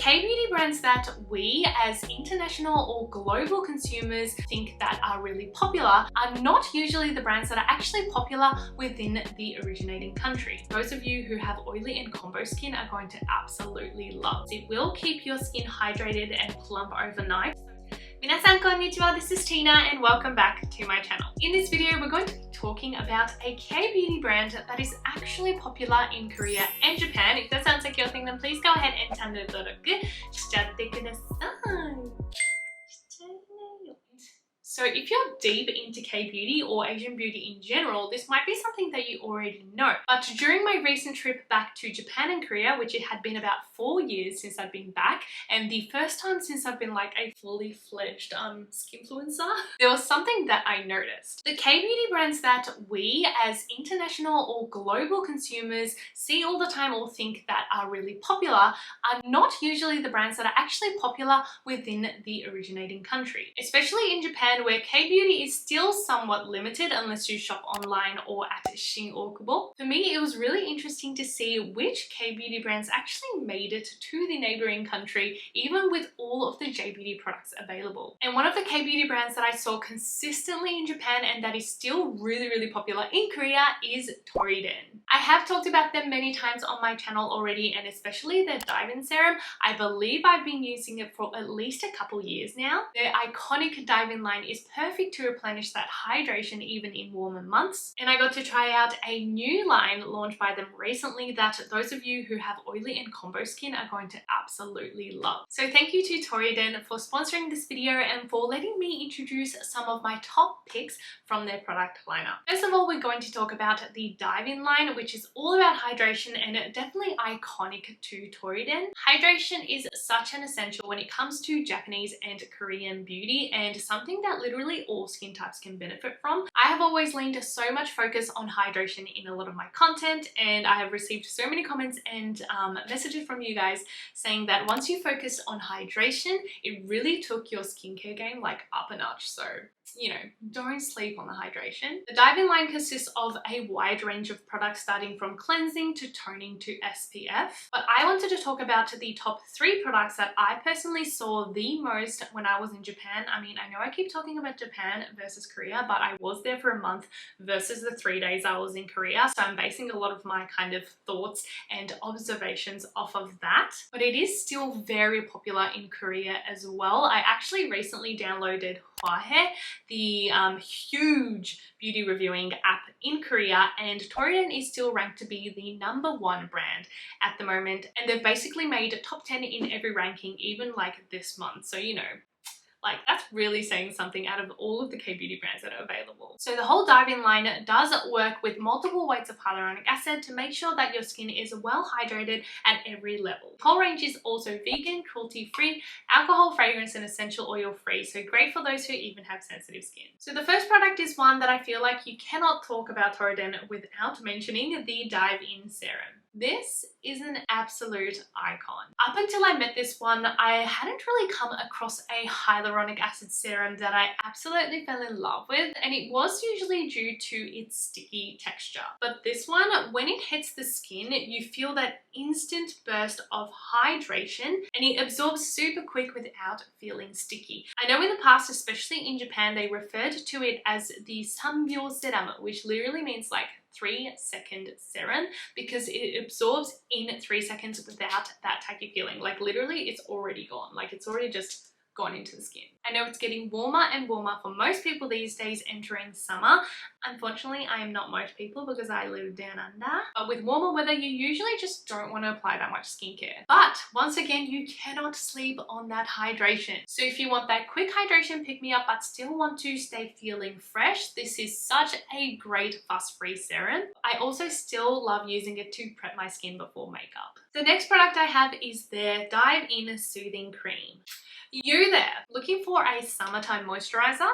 K-beauty brands that we as international or global consumers think that are really popular are not usually the brands that are actually popular within the originating country. Those of you who have oily and combo skin are going to absolutely love it. It will keep your skin hydrated and plump overnight. Minasan konnichiwa, this is Tina and welcome back to my channel. In this video, we're going to be talking about a K-beauty brand that is actually popular in Korea and Japan. If that sounds like your thing, then please go ahead and channel登録しちゃってください。So if you're deep into K-beauty or Asian beauty in general, this might be something that you already know. But during my recent trip back to Japan and Korea, which it had been about 4 years since I've been back, and the first time since I've been like a fully fledged skinfluencer, there was something that I noticed. The K-beauty brands that we as international or global consumers see all the time or think that are really popular are not usually the brands that are actually popular within the originating country. Especially in Japan, where K-beauty is still somewhat limited unless you shop online or at Shin Okubo. For me, it was really interesting to see which K-beauty brands actually made it to the neighboring country, even with all of the J-beauty products available. And one of the K-beauty brands that I saw consistently in Japan and that is still really popular in Korea is Torriden. I have talked about them many times on my channel already, and especially their Dive-In Serum. I believe I've been using it for at least a couple years now. Their iconic Dive-In line is perfect to replenish that hydration even in warmer months. And I got to try out a new line launched by them recently that those of you who have oily and combo skin are going to absolutely love. So thank you to Torriden for sponsoring this video and for letting me introduce some of my top picks from their product lineup. First of all, we're going to talk about the Dive-In line, which is all about hydration and definitely iconic to Torriden. Hydration is such an essential when it comes to Japanese and Korean beauty, and something that literally all skin types can benefit from. I have always leaned so much focus on hydration in a lot of my content, and I have received so many comments and messages from you guys saying that once you focus on hydration, it really took your skincare game like up a notch. So, you know, don't sleep on the hydration. The Dive-In line consists of a wide range of products starting from cleansing to toning to SPF. But I wanted to talk about the top 3 products that I personally saw the most when I was in Japan. I mean, I know I keep talking about Japan versus Korea, but I was there for a month versus the 3 days I was in Korea. So I'm basing a lot of my kind of thoughts and observations off of that. But it is still very popular in Korea as well. I actually recently downloaded Hwahae, the huge beauty reviewing app in Korea, and Torriden is still ranked to be the #1 brand at the moment, and they've basically made top 10 in every ranking even like this month. So, you know, like that's really saying something out of all of the K-beauty brands that are available. So the whole Dive-In line does work with multiple weights of hyaluronic acid to make sure that your skin is well hydrated at every level. The whole range is also vegan, cruelty-free, alcohol, fragrance, and essential oil-free. So great for those who even have sensitive skin. So the first product is one that I feel like you cannot talk about Torriden without mentioning, the Dive-In Serum. This is an absolute icon. Up until I met this one, I hadn't really come across a hyaluronic acid serum that I absolutely fell in love with, and it was usually due to its sticky texture. But this one, when it hits the skin, you feel that instant burst of hydration, and it absorbs super quick without feeling sticky. I know in the past, especially in Japan, they referred to it as the Sambyo Serum, which literally means like 3-second serum, because it absorbs in 3 seconds without that tacky feeling. Like literally it's already gone, like it's already just gone into the skin. I know it's getting warmer and warmer for most people these days entering summer. Unfortunately, I am not most people because I live down under. But with warmer weather, you usually just don't want to apply that much skincare. But once again, you cannot sleep on that hydration. So if you want that quick hydration pick-me-up but still want to stay feeling fresh, this is such a great fuss-free serum. I also still love using it to prep my skin before makeup. The next product I have is their Dive-In Soothing Cream. You there, looking for a summertime moisturizer?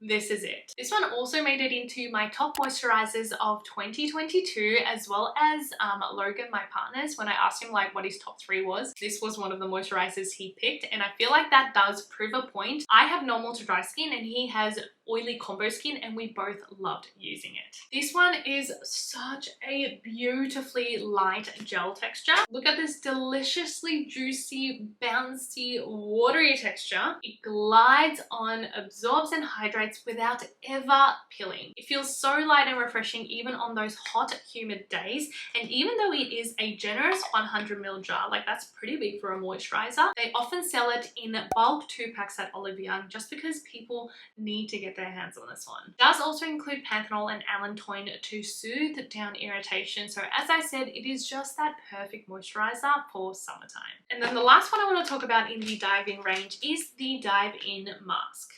this is it. This one also made it into my top moisturizers of 2022, as well as Logan, my partner's. When I asked him like what his top 3 was, this was one of the moisturizers he picked, and I feel like that does prove a point. I have normal to dry skin and he has oily combo skin, and we both loved using it. This one is such a beautifully light gel texture. Look at this deliciously juicy, bouncy, watery texture. It glides on, absorbs and hydrates without ever peeling. It feels so light and refreshing even on those hot, humid days. And even though it is a generous 100ml jar, like that's pretty big for a moisturizer, they often sell it in bulk 2 packs at Olive Young just because people need to get their hands on this one. It does also include panthenol and allantoin to soothe down irritation. So as I said, it is just that perfect moisturizer for summertime. And then the last one I want to talk about in the Dive In range is the Dive In mask.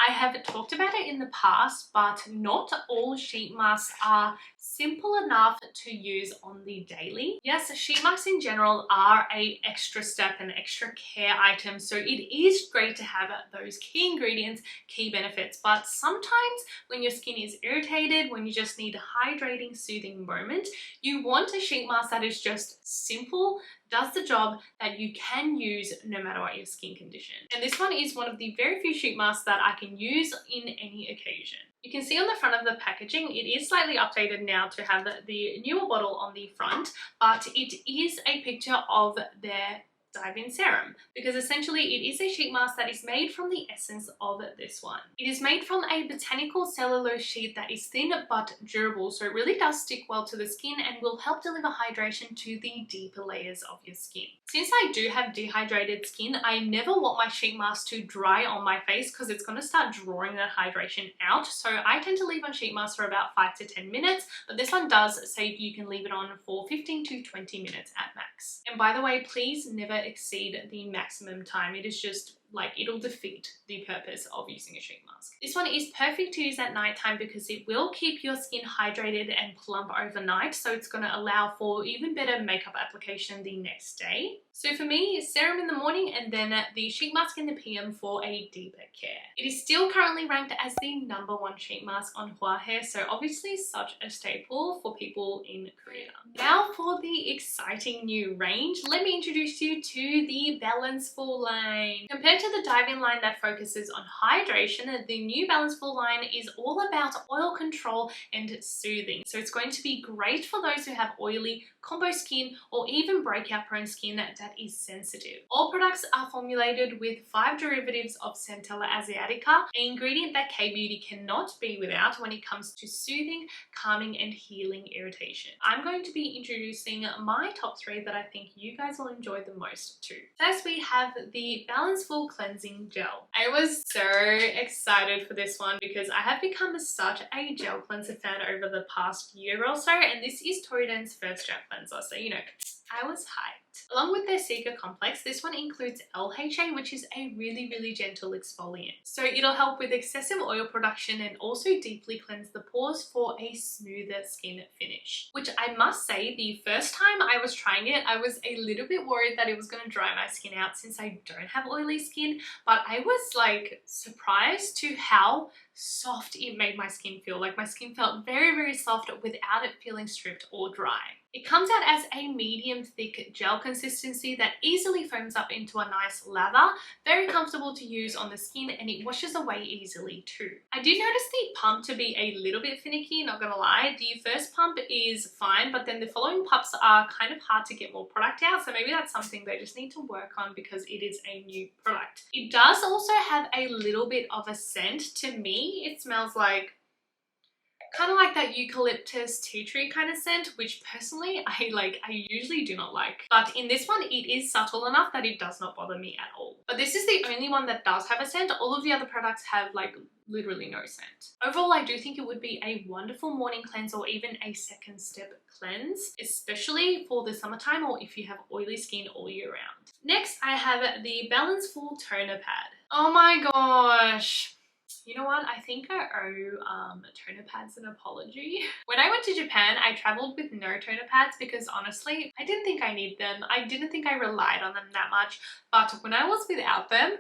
I have talked about it in the past, but not all sheet masks are simple enough to use on the daily. Yes, sheet masks in general are an extra step and extra care item, so it is great to have those key ingredients, key benefits, but sometimes when your skin is irritated, when you just need a hydrating, soothing moment, you want a sheet mask that is just simple, does the job, that you can use no matter what your skin condition. And this one is one of the very few sheet masks that I can use in any occasion. You can see on the front of the packaging, it is slightly updated now to have the newer bottle on the front, but it is a picture of their Dive In Serum, because essentially it is a sheet mask that is made from the essence of this one. It is made from a botanical cellulose sheet that is thin but durable, so it really does stick well to the skin and will help deliver hydration to the deeper layers of your skin. Since I do have dehydrated skin, I never want my sheet mask to dry on my face because it's going to start drawing that hydration out. So I tend to leave on sheet masks for about 5 to 10 minutes, but this one does say you can leave it on for 15 to 20 minutes at max. And by the way, please never exceed the maximum time. It is just like, it'll defeat the purpose of using a sheet mask. This one is perfect to use at nighttime because it will keep your skin hydrated and plump overnight, so it's going to allow for even better makeup application the next day. So for me, serum in the morning and then the sheet mask in the PM for a deeper care. It is still currently ranked as the #1 sheet mask on Huahe, so obviously such a staple for people in Korea. Now for the exciting new range, let me introduce you to the Balanceful line. Compared to the Dive In line that focuses on hydration, the new Balanceful line is all about oil control and soothing. So it's going to be great for those who have oily, combo skin, or even breakout prone skin that is sensitive. All products are formulated with 5 derivatives of Centella asiatica, an ingredient that K-Beauty cannot be without when it comes to soothing, calming, and healing irritation. I'm going to be introducing my top 3 that I think you guys will enjoy the most too. First, we have the Balanceful Cleansing Gel. I was so excited for this one because I have become such a gel cleanser fan over the past year or so, and this is Torriden's first gel cleanser, so you know, I was hyped. Along with their Seeker complex, this one includes LHA, which is a really gentle exfoliant. So it'll help with excessive oil production and also deeply cleanse the pores for a smoother skin finish. Which I must say, the first time I was trying it, I was a little bit worried that it was going to dry my skin out since I don't have oily skin, but I was like surprised to how soft it made my skin feel. Like my skin felt very soft without it feeling stripped or dry. It comes out as a medium thick gel consistency that easily foams up into a nice lather, very comfortable to use on the skin, and it washes away easily too. I did notice the pump to be a little bit finicky, not gonna lie. The first pump is fine, but then the following pumps are kind of hard to get more product out, so maybe that's something they just need to work on because it is a new product. It does also have a little bit of a scent. To me, it smells like kind of like that eucalyptus tea tree kind of scent, which personally I usually do not like. But in this one, it is subtle enough that it does not bother me at all. But this is the only one that does have a scent. All of the other products have like literally no scent. Overall, I do think it would be a wonderful morning cleanse or even a second step cleanse, especially for the summertime or if you have oily skin all year round. Next, I have the Balanceful Toner Pad. Oh my gosh. You know what? I think I owe toner pads an apology. When I went to Japan, I traveled with no toner pads because honestly, I didn't think I need them. I didn't think I relied on them that much. But when I was without them,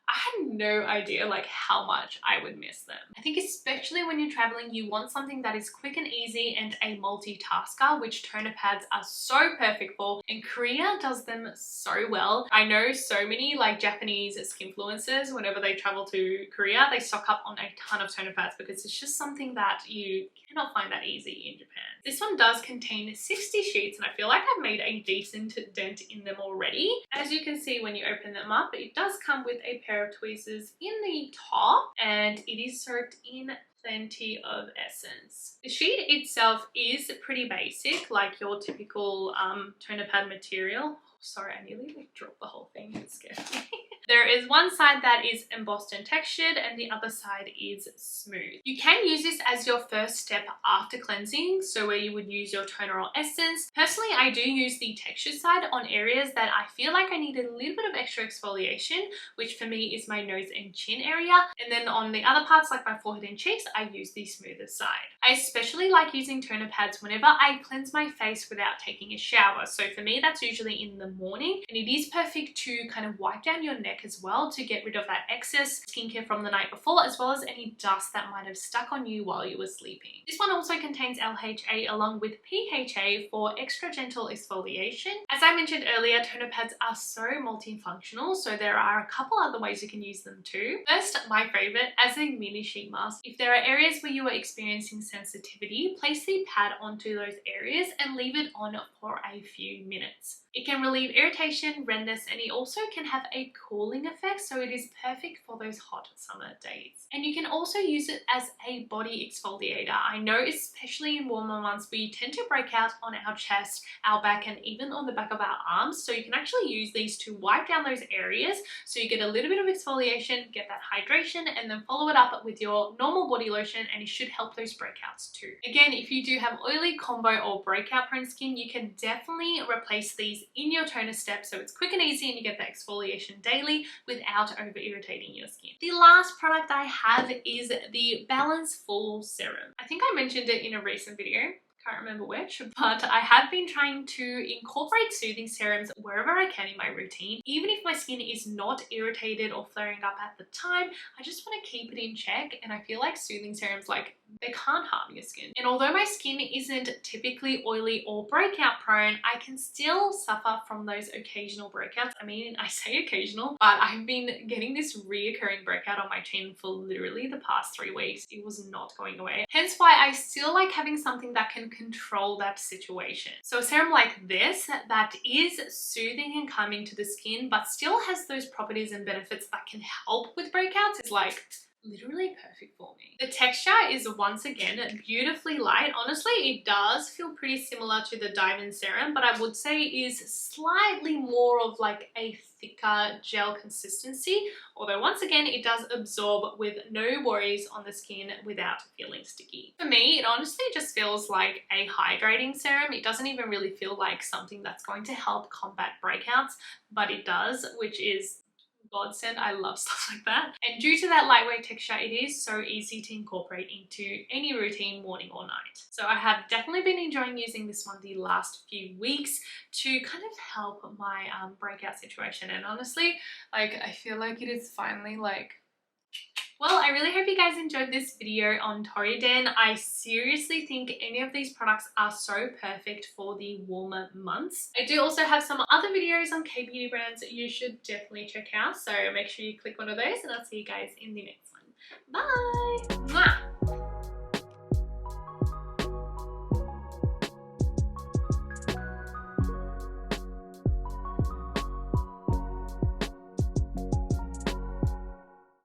I had no idea like how much I would miss them. I think especially when you're traveling, you want something that is quick and easy and a multitasker, which toner pads are so perfect for, and Korea does them so well. I know so many like Japanese skinfluencers, whenever they travel to Korea, they stock up on a ton of toner pads because it's just something that you cannot find that easy in Japan. This one does contain 60 sheets and I feel like I've made a decent dent in them already. As you can see when you open them up, it does come with a pair of tweezers in the top and it is soaked in plenty of essence. The sheet itself is pretty basic, like your typical toner pad material. Sorry, I nearly like dropped the whole thing. It scared me. There is one side that is embossed and textured and the other side is smooth. You can use this as your first step after cleansing, so where you would use your toner or essence. Personally, I do use the textured side on areas that I feel like I need a little bit of extra exfoliation, which for me is my nose and chin area. And then on the other parts like my forehead and cheeks, I use the smoother side. I especially like using toner pads whenever I cleanse my face without taking a shower. So for me, that's usually in the morning, and it is perfect to kind of wipe down your neck as well to get rid of that excess skincare from the night before, as well as any dust that might have stuck on you while you were sleeping. This one also contains LHA along with PHA for extra gentle exfoliation. As I mentioned earlier, toner pads are so multifunctional, so there are a couple other ways you can use them too. First, my favorite, as a mini sheet mask. If there are areas where you are experiencing sensitivity, place the pad onto those areas and leave it on for a few minutes. It can relieve irritation, redness, and it also can have a cooling effect, so it is perfect for those hot summer days. And you can also use it as a body exfoliator. I know especially in warmer months we tend to break out on our chest, our back, and even on the back of our arms, so you can actually use these to wipe down those areas so you get a little bit of exfoliation, get that hydration, and then follow it up with your normal body lotion and it should help those breakouts too. Again, if you do have oily, combo, or breakout prone skin, you can definitely replace these in your toner step so it's quick and easy and you get the exfoliation daily without over irritating your skin. The last product I have is the Balanceful Serum. I think I mentioned it in a recent video. Can't remember which, but I have been trying to incorporate soothing serums wherever I can in my routine. Even if my skin is not irritated or flaring up at the time, I just want to keep it in check, and I feel like soothing serums, like, they can't harm your skin. And although my skin isn't typically oily or breakout prone, I can still suffer from those occasional breakouts. I mean, I say occasional, but I've been getting this reoccurring breakout on my chin for literally the past 3 weeks. It was not going away. Hence why I still like having something that can control that situation. So a serum like this that is soothing and calming to the skin, but still has those properties and benefits that can help with breakouts is like literally perfect for me. The texture is once again beautifully light. Honestly, it does feel pretty similar to the Dive-In serum, but I would say is slightly more of like a thicker gel consistency, although once again it does absorb with no worries on the skin without feeling sticky. For me, it honestly just feels like a hydrating serum. It doesn't even really feel like something that's going to help combat breakouts, but it does, which is godsend. I love stuff like that. And due to that lightweight texture, it is so easy to incorporate into any routine, morning or night. So I have definitely been enjoying using this one the last few weeks to kind of help my breakout situation. And honestly, like, I feel like it is finally like, well, I really hope you guys enjoyed this video on Torriden. I seriously think any of these products are so perfect for the warmer months. I do also have some other videos on K-beauty brands that you should definitely check out, so make sure you click one of those and I'll see you guys in the next one. Bye!